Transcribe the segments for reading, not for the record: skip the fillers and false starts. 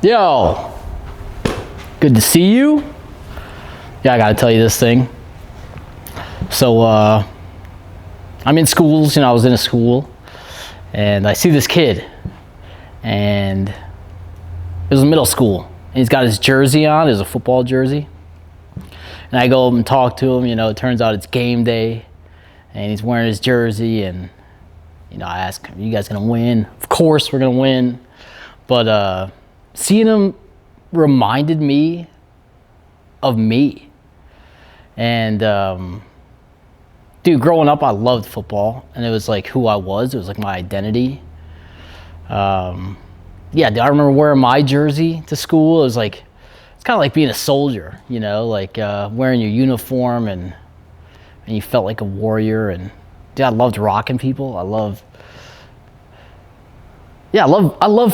Yo, good to see you. Yeah, I gotta tell you this thing. So, I'm in schools, I was in a school, and I see this kid, and it was middle school, and he's got his jersey on, it's a football jersey, and I go up and talk to him, it turns out it's game day, and he's wearing his jersey, and, I ask him, you guys gonna win? Of course we're gonna win, but, seeing him reminded me of me. And dude, growing up I loved football, and it was like who I was. It was like my identity. Yeah, I remember wearing my jersey to school. It was like, it's kind of like being a soldier, like wearing your uniform, and you felt like a warrior. And dude, I loved rocking people. I love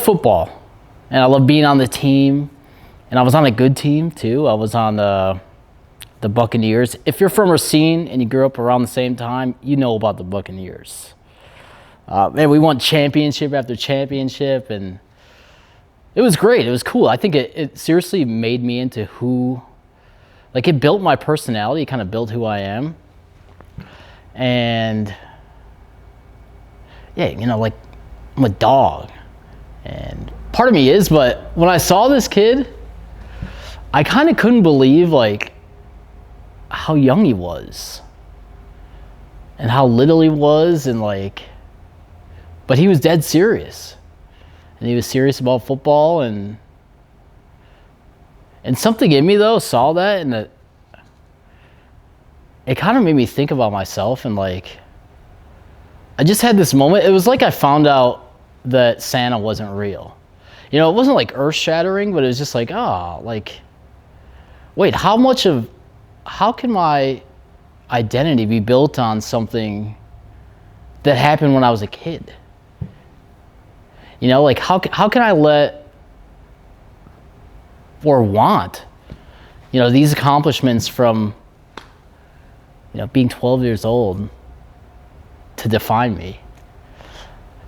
football. And I love being on the team, and I was on a good team too. I was on the Buccaneers. If you're from Racine and you grew up around the same time, you know about the Buccaneers. Man, we won championship after championship, and it was great. It was cool. I think it seriously made me into who, like, it built my personality. It kind of built who I am. And yeah, like, I'm a dog, and part of me is, but when I saw this kid, I kind of couldn't believe, like, how young he was and how little he was, and like, but he was dead serious, and he was serious about football, and something in me though saw that, and that it kind of made me think about myself, and like, I just had this moment. It was like I found out that Santa wasn't real. It wasn't like earth-shattering, but it was just like, wait, how can my identity be built on something that happened when I was a kid? Like, how can I let or want, these accomplishments from, being 12 years old to define me?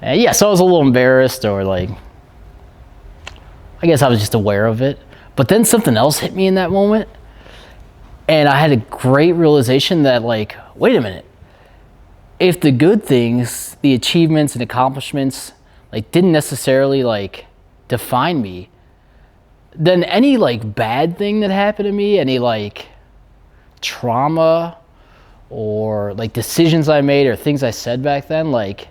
And yeah, so I was a little embarrassed, or like, I guess I was just aware of it. But then something else hit me in that moment. And I had a great realization that, like, wait a minute. If the good things, the achievements and accomplishments, like, didn't necessarily, like, define me, then any, like, bad thing that happened to me, any, like, trauma or, like, decisions I made or things I said back then, like,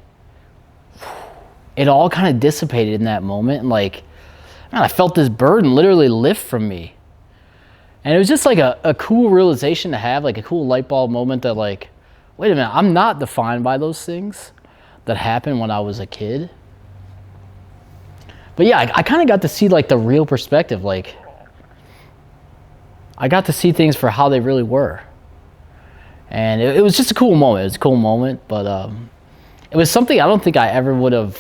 it all kind of dissipated in that moment. And, like, man, I felt this burden literally lift from me. And it was just like a cool realization to have, like a cool light bulb moment that, like, wait a minute, I'm not defined by those things that happened when I was a kid. But yeah, I kind of got to see, like, the real perspective. Like, I got to see things for how they really were. And it was just a cool moment. It was a cool moment, but it was something I don't think I ever would have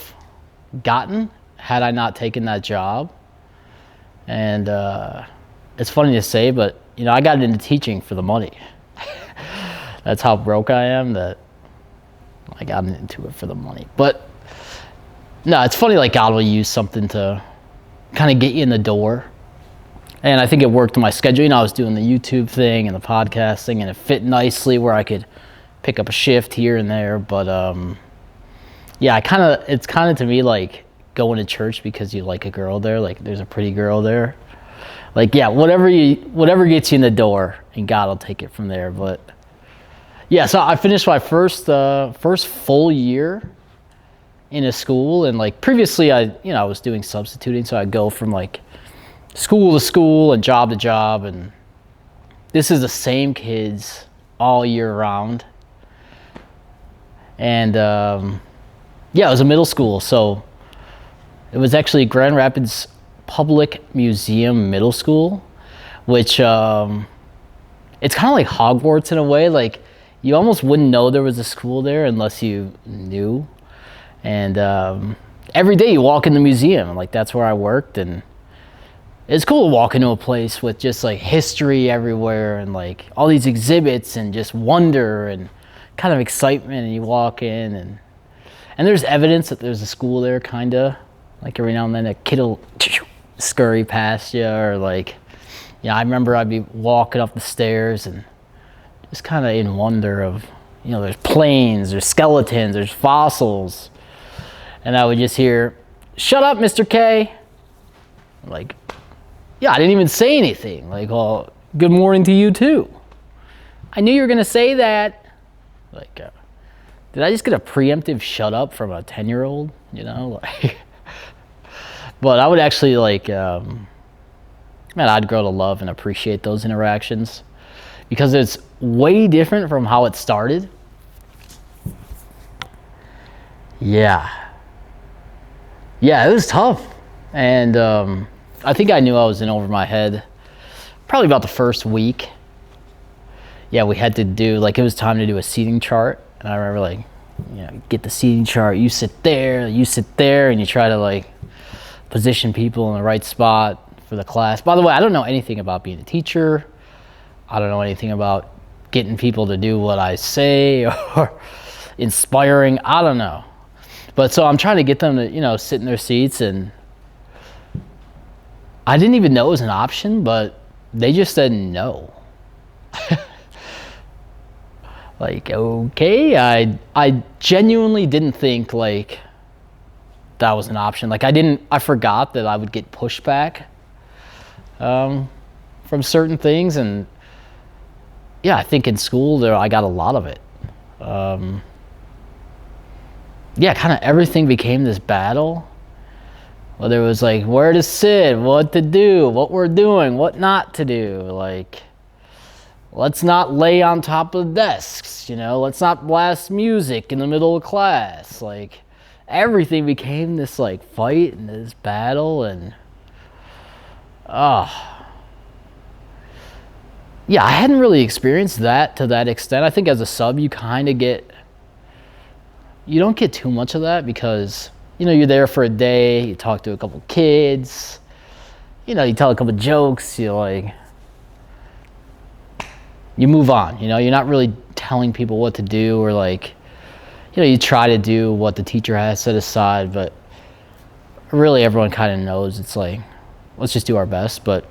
gotten had I not taken that job. And it's funny to say, but I got into teaching for the money. That's how broke I am, that I got into it for the money. But no, it's funny, like, God will use something to kind of get you in the door. And I think it worked in my schedule. I was doing the YouTube thing and the podcasting, and it fit nicely where I could pick up a shift here and there. But yeah, it's kind of to me like going to church because you like a girl there, like there's a pretty girl there. Like, yeah, whatever gets you in the door, and God will take it from there. But yeah, so I finished my first full year in a school, and like previously I was doing substituting, so I'd go from like school to school and job to job, and this is the same kids all year round. And yeah, it was a middle school, so it was actually Grand Rapids Public Museum Middle School, which it's kind of like Hogwarts in a way. Like, you almost wouldn't know there was a school there unless you knew. And every day you walk in the museum, like, that's where I worked, and it's cool to walk into a place with just like history everywhere, and like all these exhibits, and just wonder and kind of excitement. And you walk in, and there's evidence that there's a school there, kind of like every now and then a kid will scurry past you, or like, I remember I'd be walking up the stairs and just kind of in wonder of, there's planes, there's skeletons, there's fossils, and I would just hear, "Shut up, Mr. K." I'm like, I didn't even say anything. Like, well, good morning to you too. I knew you were gonna say that. Like, did I just get a preemptive shut up from a 10-year-old? Like, but I would actually I'd grow to love and appreciate those interactions because it's way different from how it started. Yeah, it was tough. And I think I knew I was in over my head probably about the first week. We had to do, it was time to do a seating chart. And I remember get the seating chart, you sit there, and you try to position people in the right spot for the class. By the way, I don't know anything about being a teacher. I don't know anything about getting people to do what I say or inspiring. I don't know. But so I'm trying to get them to, sit in their seats, and I didn't even know it was an option, but they just said no. Okay, I genuinely didn't think that was an option. I forgot that I would get pushback from certain things, and I think in school I got a lot of it. Kind of everything became this battle. Whether it was where to sit, what to do, what we're doing, what not to do. Let's not lay on top of the desks, let's not blast music in the middle of class. Everything became this fight and this battle, and I hadn't really experienced that to that extent. I think as a sub you don't get too much of that because you're there for a day, you talk to a couple kids, you tell a couple jokes, you move on. You're not really telling people what to do, or you try to do what the teacher has set aside, but really everyone kind of knows it's let's just do our best. But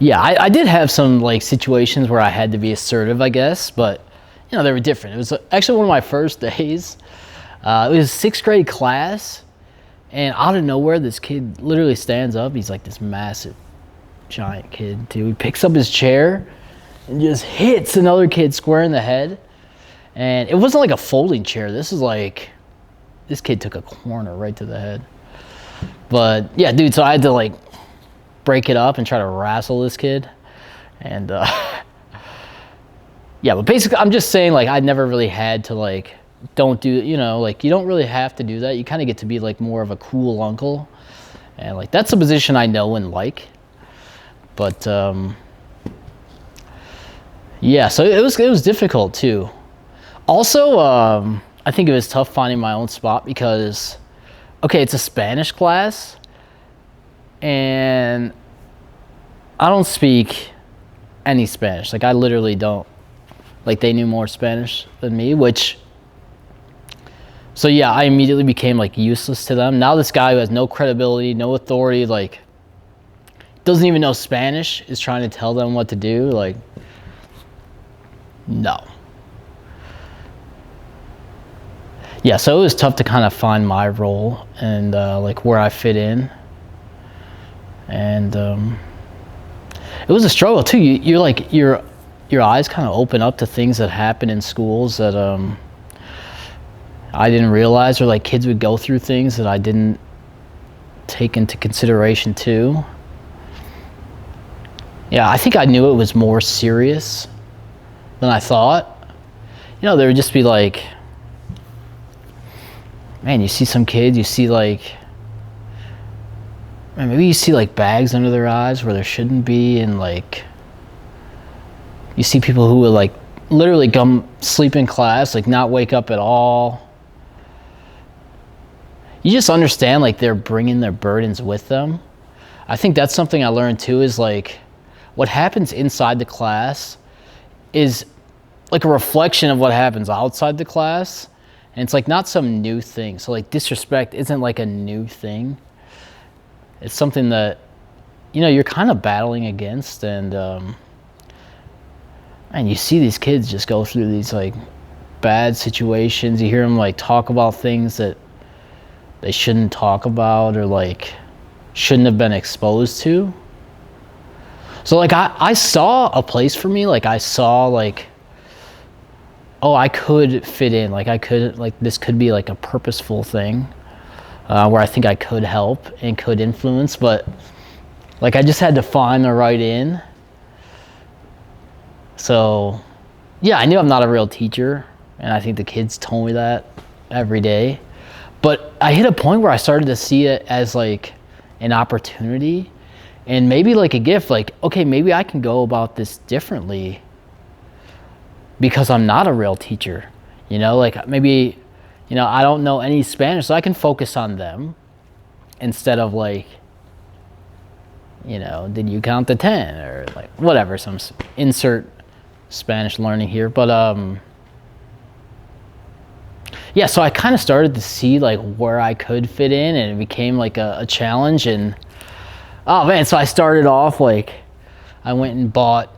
I did have some situations where I had to be assertive, I guess, but they were different. It was actually one of my first days. It was a 6th grade class, and out of nowhere this kid literally stands up. He's this massive giant kid too. He picks up his chair and just hits another kid square in the head. And it wasn't a folding chair. This is this kid took a corner right to the head. But dude, so I had to break it up and try to wrestle this kid. And but basically I'm just saying I never really had to don't do, you don't really have to do that. You kind of get to be more of a cool uncle. And that's a position I know and like. But so it was difficult too. Also, I think it was tough finding my own spot because, it's a Spanish class, and I don't speak any Spanish. I literally don't. They knew more Spanish than me, so I immediately became useless to them. Now this guy who has no credibility, no authority, doesn't even know Spanish is trying to tell them what to do. No. So it was tough to kind of find my role and where I fit in. And it was a struggle too. Your eyes kind of open up to things that happen in schools that I didn't realize, or kids would go through things that I didn't take into consideration too. I think I knew it was more serious than I thought. There would just be man, you see some kids, you see maybe you see bags under their eyes where there shouldn't be, and you see people who would literally come sleep in class, not wake up at all. You just understand they're bringing their burdens with them. I think that's something I learned too, is what happens inside the class is a reflection of what happens outside the class. And it's not some new thing. So disrespect isn't a new thing. it's something that, you're kind of battling against. And you see these kids just go through these like bad situations. You hear them like talk about things that they shouldn't talk about, or like shouldn't have been exposed to. So like I saw a place for me. Like I saw like, oh, I could fit in. Like I could, like this could be like a purposeful thing where I think I could help and could influence. But like I just had to find the right in. So yeah, I knew I'm not a real teacher, and I think the kids told me that every day. But I hit a point where I started to see it as like an opportunity and maybe like a gift. Like, okay, maybe I can go about this differently because I'm not a real teacher. Like maybe, I don't know any Spanish, so I can focus on them instead of like, did you count to 10 or like whatever, some insert Spanish learning here. But yeah, so I kind of started to see like where I could fit in, and it became like a challenge. And oh man, so I started off like I went and bought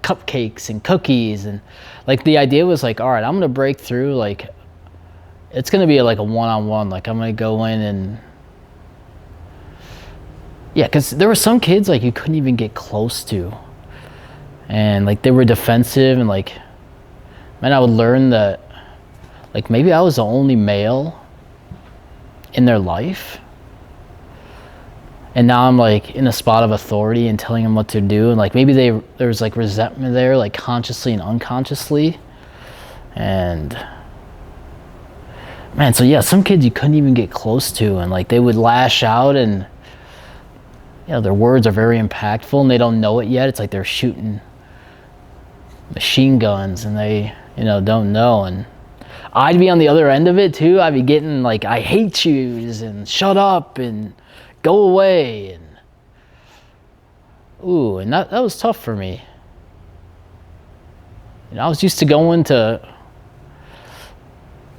cupcakes and cookies, and like the idea was like, all right, I'm gonna break through. Like it's gonna be like a one-on-one. Like I'm gonna go in and yeah, because there were some kids like you couldn't even get close to, and like they were defensive, and like, man, I would learn that like maybe I was the only male in their life, and now I'm like in a spot of authority and telling them what to do. And like maybe there was like resentment there, like consciously and unconsciously. And man, so yeah, some kids you couldn't even get close to, and like they would lash out, and their words are very impactful and they don't know it yet. It's like they're shooting machine guns and they don't know. And I'd be on the other end of it too. I'd be getting like, I hate yous and shut up and go away. And ooh, and that was tough for me. I was used to going to,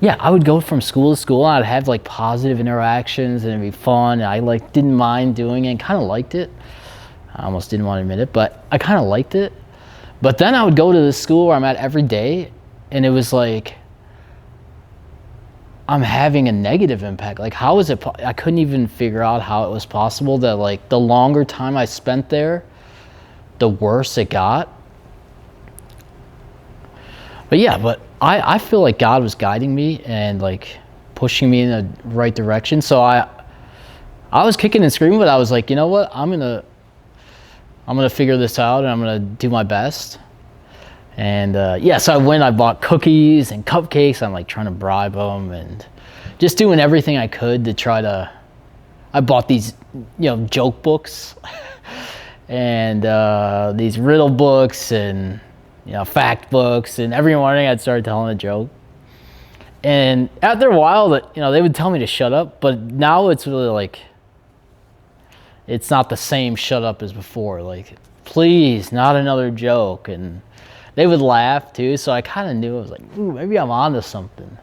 I would go from school to school, and I'd have like positive interactions, and it'd be fun. And I like didn't mind doing it, and kind of liked it. I almost didn't want to admit it, but I kind of liked it. But then I would go to the school where I'm at every day, and it was like, I'm having a negative impact. Like, how is it? I couldn't even figure out how it was possible that like the longer time I spent there, the worse it got. But yeah, I feel like God was guiding me and like pushing me in the right direction. So I was kicking and screaming, but I was like, you know what? I'm gonna figure this out, and I'm gonna do my best. And so I bought cookies and cupcakes. I'm like trying to bribe them and just doing everything I could to try to. I bought these, joke books and these riddle books and fact books. And every morning I'd start telling a joke. And after a while, they would tell me to shut up. But now it's really like, it's not the same shut up as before. Like, please, not another joke. And they would laugh too, so I kind of knew. I was like, ooh, maybe I'm onto something.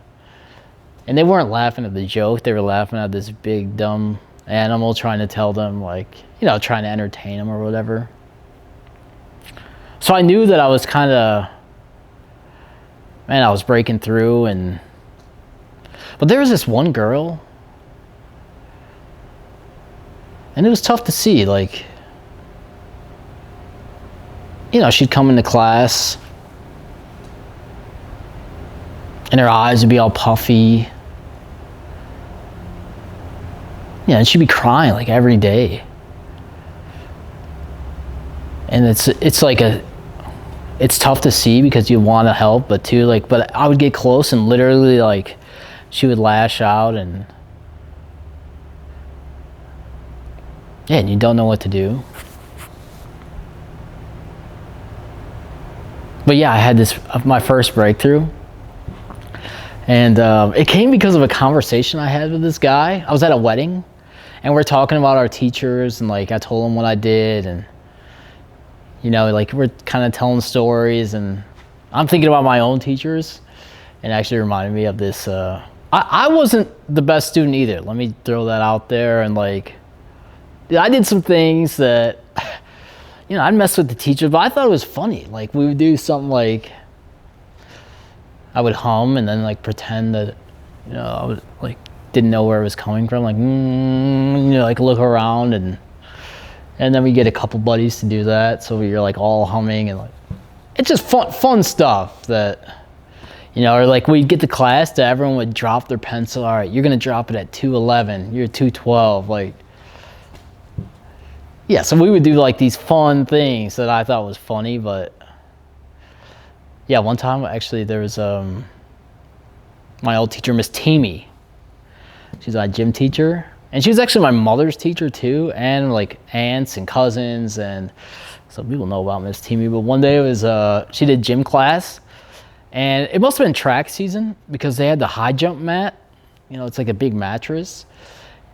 And they weren't laughing at the joke. They were laughing at this big, dumb animal trying to tell them, like, trying to entertain them or whatever. So I knew that I was kind of, I was breaking through. But there was this one girl, and it was tough to see. Like, she'd come into class, and her eyes would be all puffy. And she'd be crying like every day. And it's like it's tough to see because you want to help, but I would get close and literally like she would lash out, and and you don't know what to do. But I had my first breakthrough. And it came because of a conversation I had with this guy. I was at a wedding, and we're talking about our teachers, and like I told him what I did, and like we're kind of telling stories, and I'm thinking about my own teachers, and it actually reminded me of this. I wasn't the best student either. Let me throw that out there, and like Dude, I did some things that, I'd mess with the teacher, but I thought it was funny. Like, we would do something like, I would hum and then like pretend that, I was like, didn't know where it was coming from. Like, like look around and then we get a couple buddies to do that. So you're like all humming and like, it's just fun stuff that, or like we'd get to class that everyone would drop their pencil. All right, you're going to drop it at 211. You're 212. Like, yeah, so we would do like these fun things that I thought was funny, but yeah, one time actually there was my old teacher, Miss Teamy. She's my gym teacher, and she was actually my mother's teacher too, and like aunts and cousins, and some people know about Miss Teamy. But one day it was she did gym class, and it must have been track season because they had the high jump mat. It's like a big mattress,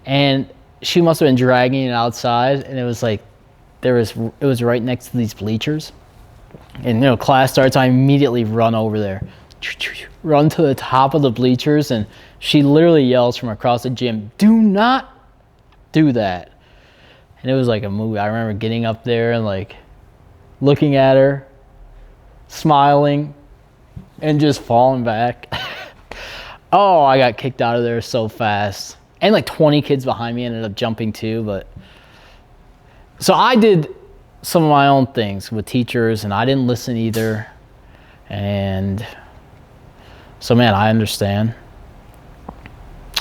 and she must have been dragging it outside, and it was like it was right next to these bleachers. And class starts, I immediately run over there, run to the top of the bleachers, and she literally yells from across the gym, "Do not do that." And it was like a movie. I remember getting up there and like looking at her, smiling, and just falling back. Oh, I got kicked out of there so fast. And like 20 kids behind me ended up jumping too. But so I did some of my own things with teachers, and I didn't listen either. And so, man, I understand.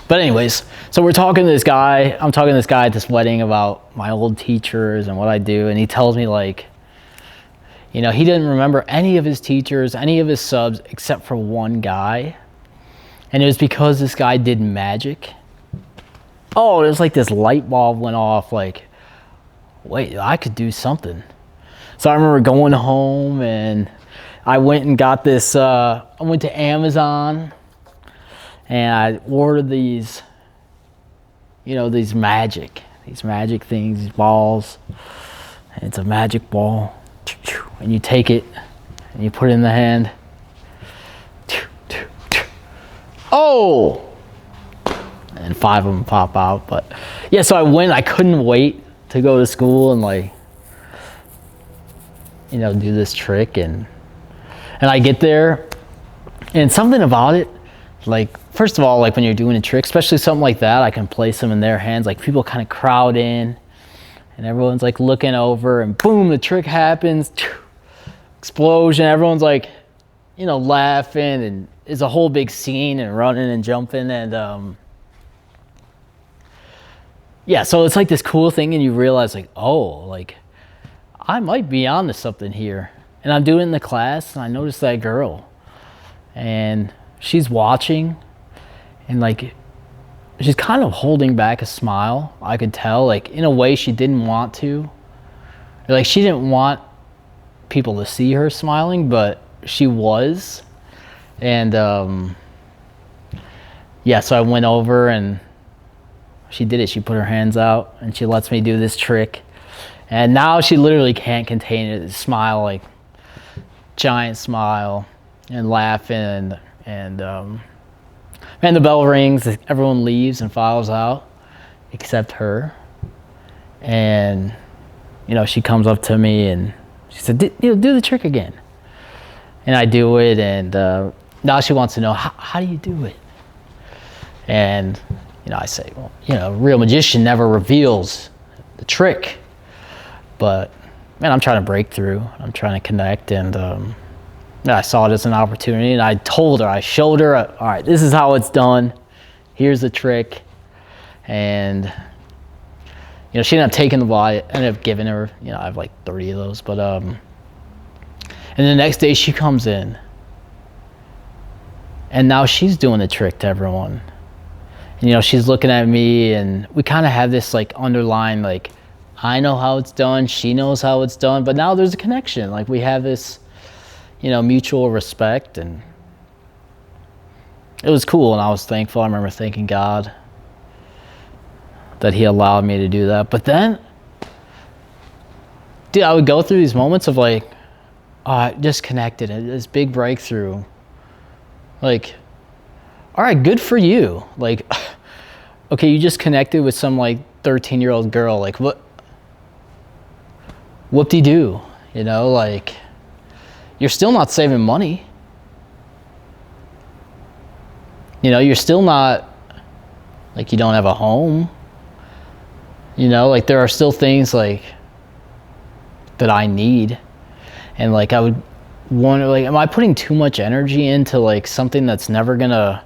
But anyways, so I'm talking to this guy at this wedding about my old teachers and what I do. And he tells me like, he didn't remember any of his teachers, any of his subs, except for one guy. And it was because this guy did magic. Oh, it was like this light bulb went off, like, wait, I could do something. So I remember going home and I went and got this, I went to Amazon and I ordered these, these magic things, these balls. And it's a magic ball. And you take it and you put it in the hand. Oh! And 5 of them pop out. But yeah, so I went, I couldn't wait to go to school and like, do this trick. And I get there and something about it, like, first of all, like when you're doing a trick, especially something like that, I can place them in their hands. Like people kind of crowd in and everyone's like looking over and boom, the trick happens. Explosion. Everyone's like, laughing, and it's a whole big scene and running and jumping. And yeah, so it's like this cool thing, and you realize like, oh, like I might be onto something here. And I'm doing it in the class, and I noticed that girl, and she's watching, and like she's kind of holding back a smile. I could tell, like in a way she didn't want to, like she didn't want people to see her smiling, but she was. And yeah, so I went over and she did it. She put her hands out and she lets me do this trick. And now she literally can't contain it. Smile, like giant smile, and laughing. And the bell rings. Everyone leaves and files out except her. And she comes up to me and she said, do the trick again. And I do it, and now she wants to know, how do you do it? And I say, well, a real magician never reveals the trick. But man, I'm trying to break through. I'm trying to connect, and I saw it as an opportunity, and I told her, I showed her, all right, this is how it's done. Here's the trick. And she ended up taking the ball. I ended up giving her, I have like 30 of those. But and the next day she comes in, and now she's doing the trick to everyone. And, she's looking at me, and we kind of have this like underlying, like, I know how it's done, she knows how it's done, but now there's a connection. Like we have this, mutual respect, and it was cool, and I was thankful. I remember thanking God that he allowed me to do that. But then, dude, I would go through these moments of like, oh, I just connected, this big breakthrough. Like, all right, good for you. Like, okay, you just connected with some like 13-year-old girl, like whoop-de-doo, you know, like you're still not saving money. You know, you're still not, like, you don't have a home. You know, like there are still things like that I need. And like I would wonder, like, am I putting too much energy into like something that's never gonna,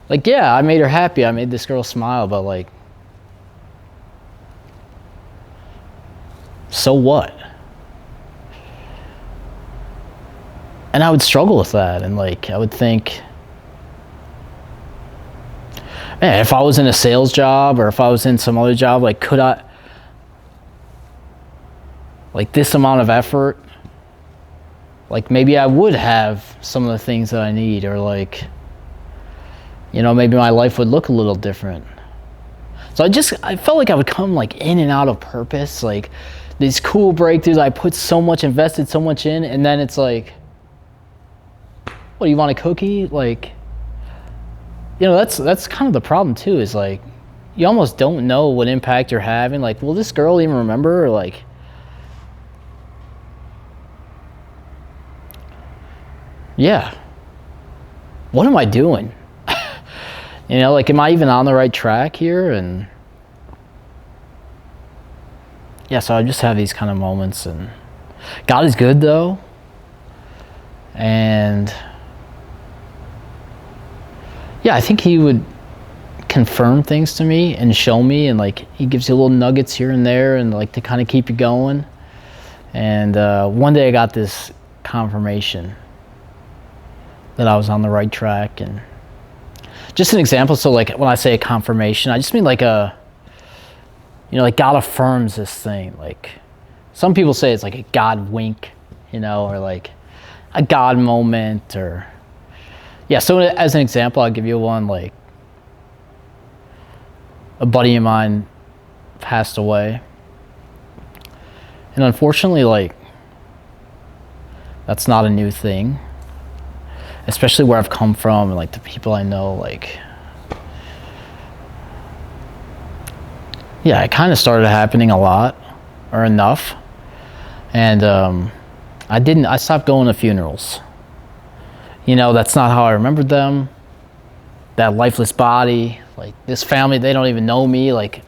like, yeah, I made her happy, I made this girl smile, but like, so what? And I would struggle with that, and like I would think, man, if I was in a sales job or if I was in some other job, like, could I, like, this amount of effort, like, maybe I would have some of the things that I need, or like, you know, maybe my life would look a little different. So I felt like I would come like in and out of purpose, like these cool breakthroughs. I put so much, invested so much in, and then it's like, what, do you want a cookie? Like, you know, that's kind of the problem too, is like, you almost don't know what impact you're having. Like, will this girl even remember? Or like, yeah, what am I doing? You know, like, am I even on the right track here? And yeah, so I just have these kind of moments, and God is good though. And yeah, I think he would confirm things to me and show me, and like he gives you little nuggets here and there, and like to kind of keep you going. And one day I got this confirmation that I was on the right track. And just an example, so like when I say a confirmation, I just mean like a, you know, like God affirms this thing. Like some people say it's like a God wink, you know, or like a God moment, or yeah. So as an example, I'll give you one. Like, a buddy of mine passed away, and unfortunately, like, that's not a new thing, especially where I've come from and like the people I know. Like, yeah, it kind of started happening a lot, or enough, and I stopped going to funerals. You know, that's not how I remembered them. That lifeless body, like this family, they don't even know me. Like,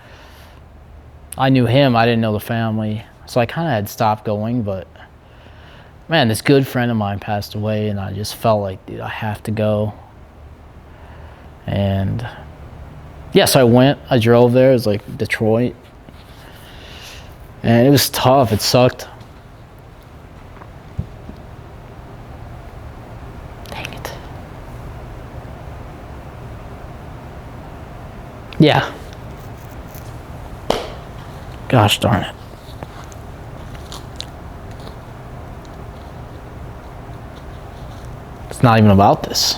I knew him, I didn't know the family. So I kind of had stopped going, but man, this good friend of mine passed away, and I just felt like, dude, I have to go. And yeah, so I went, I drove there. It was like Detroit. And it was tough, it sucked. Yeah. Gosh darn it. It's not even about this.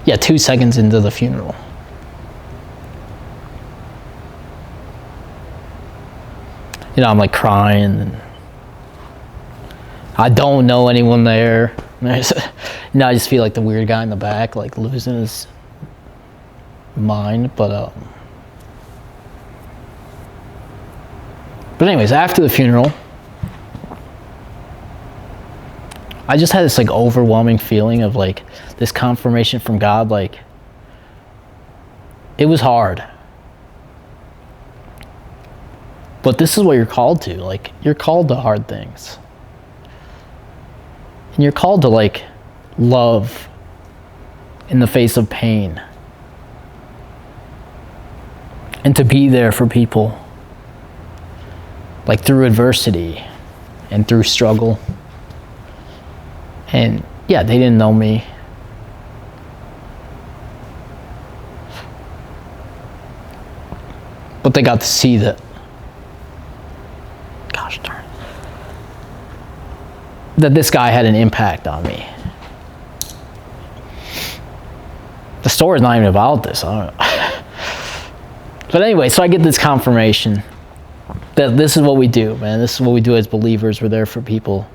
Yeah, 2 seconds into the funeral. You know, I'm like crying, and I don't know anyone there. You know, I just feel like the weird guy in the back, like losing his mind. But anyways, after the funeral, I just had this like overwhelming feeling of like this confirmation from God. Like, it was hard, but this is what you're called to. Like, you're called to hard things, and you're called to like love in the face of pain, and to be there for people, like through adversity and through struggle. And yeah, they didn't know me. But they got to see that, gosh darn, that this guy had an impact on me. The story's not even about this. I don't know. But anyway, so I get this confirmation that this is what we do, man. This is what we do as believers. We're there for people.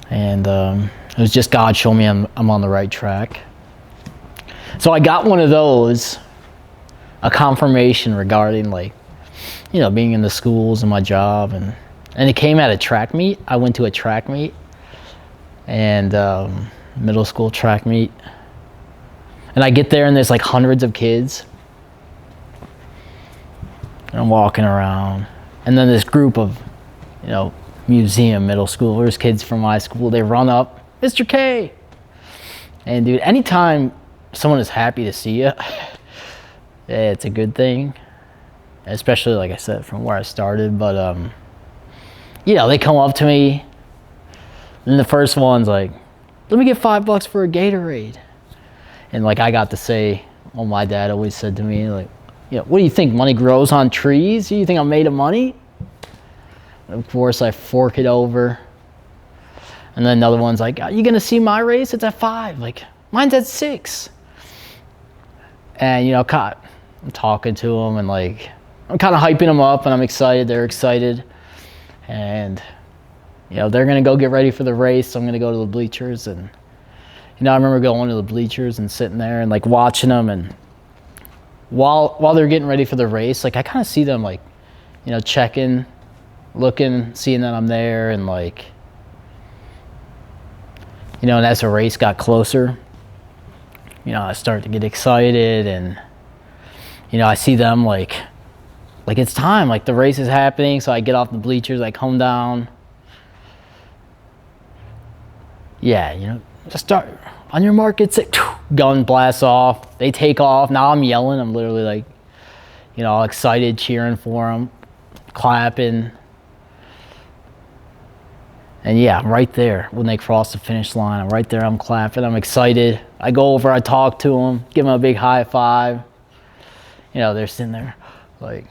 And it was just God showing me I'm on the right track. So I got one of those a confirmation regarding like, you know, being in the schools and my job, and it came at a track meet. I went to a track meet, and middle school track meet, and I get there and there's like hundreds of kids, and I'm walking around, and then this group of, you know, museum middle schoolers, kids from my school, they run up, Mr. K. And dude, anytime someone is happy to see you, it's a good thing. Especially, like I said, from where I started. But you know, they come up to me, and the first one's like, let me get $5 for a Gatorade. And like I got to say, well, my dad always said to me, like, you know, what do you think, money grows on trees? Do you think I'm made of money? Of course, I fork it over. And then another one's like, are you going to see my race? It's at 5. Like, mine's at 6. And, you know, I'm talking to them, and, like, I'm kind of hyping them up, and I'm excited. They're excited. And, you know, they're going to go get ready for the race. So I'm going to go to the bleachers. And, you know, I remember going to the bleachers and sitting there and, like, watching them. And while they're getting ready for the race, like, I kind of see them, like, you know, checking, looking, seeing that I'm there, and like, you know, and as the race got closer, you know, I started to get excited, and, you know, I see them like it's time, like the race is happening. So I get off the bleachers, I come down. Yeah, you know, just start on your mark, get set, gun blasts off. They take off. Now I'm yelling. I'm literally like, you know, all excited, cheering for them, clapping. And yeah, I'm right there when they cross the finish line. I'm right there, I'm clapping, I'm excited. I go over, I talk to them, give them a big high five. You know, they're sitting there like,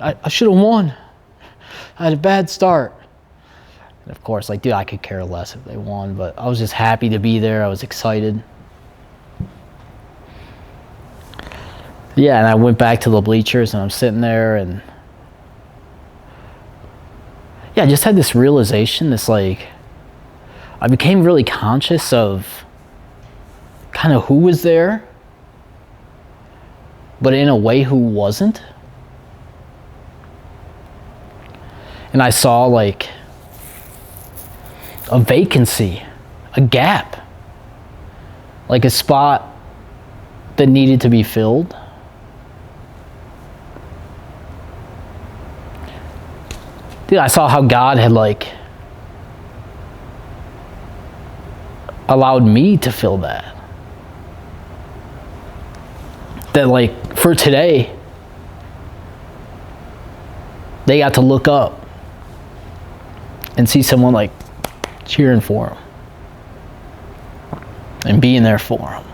I should have won. I had a bad start. And of course, like, dude, I could care less if they won, but I was just happy to be there. I was excited. Yeah, and I went back to the bleachers, and I'm sitting there, and yeah, I just had this realization, this like, I became really conscious of kind of who was there, but in a way who wasn't. And I saw like a vacancy, a gap, like a spot that needed to be filled. Dude, I saw how God had like allowed me to fill that. That like for today, they got to look up and see someone like cheering for them and being there for them.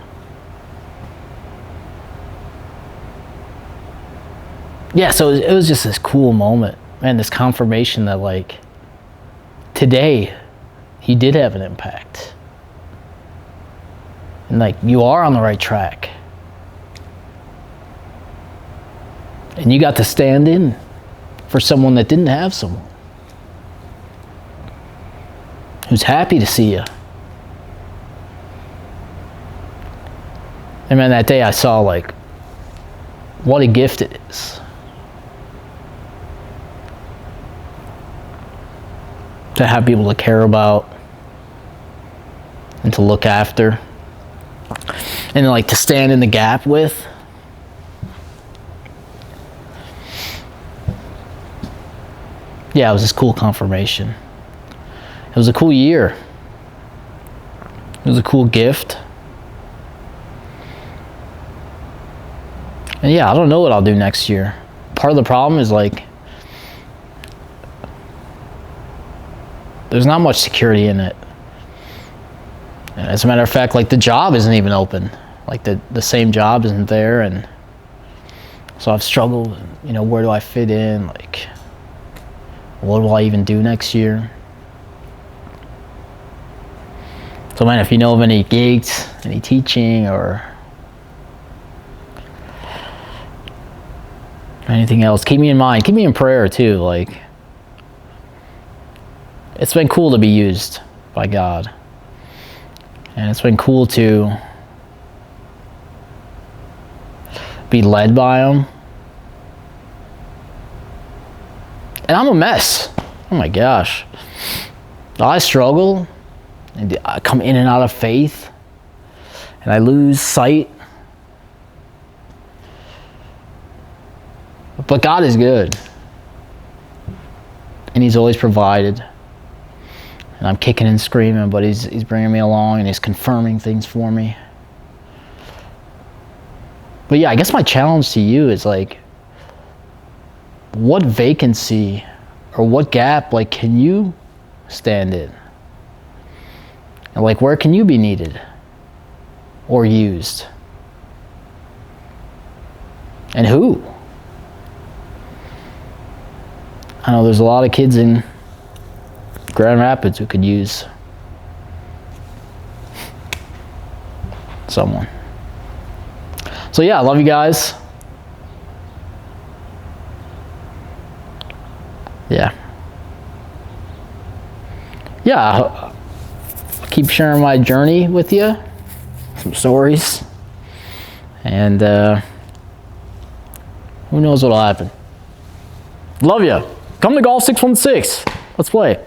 Yeah, so it was just this cool moment. Man, this confirmation that like today he did have an impact, and like you are on the right track, and you got to stand in for someone that didn't have someone, who's happy to see you. And man, that day I saw like what a gift it is to have people to care about and to look after and like to stand in the gap with. Yeah, it was this cool confirmation. It was a cool year. It was a cool gift. And yeah, I don't know what I'll do next year. Part of the problem is like, there's not much security in it. And as a matter of fact, like the job isn't even open. Like the same job isn't there, and so I've struggled, you know, where do I fit in? Like, what will I even do next year? So man, if you know of any gigs, any teaching or anything else, keep me in mind. Keep me in prayer too. Like, it's been cool to be used by God. And it's been cool to be led by them. And I'm a mess. Oh my gosh. I struggle, and I come in and out of faith, and I lose sight. But God is good, and He's always provided. And I'm kicking and screaming, but He's bringing me along, and He's confirming things for me. But yeah, I guess my challenge to you is like, what vacancy or what gap like can you stand in? And like, where can you be needed or used? And who? I know there's a lot of kids in Grand Rapids who could use someone. So yeah, I love you guys. Yeah, I'll keep sharing my journey with you, some stories, and who knows what'll happen. Love you. Come to Golf 616. Let's play.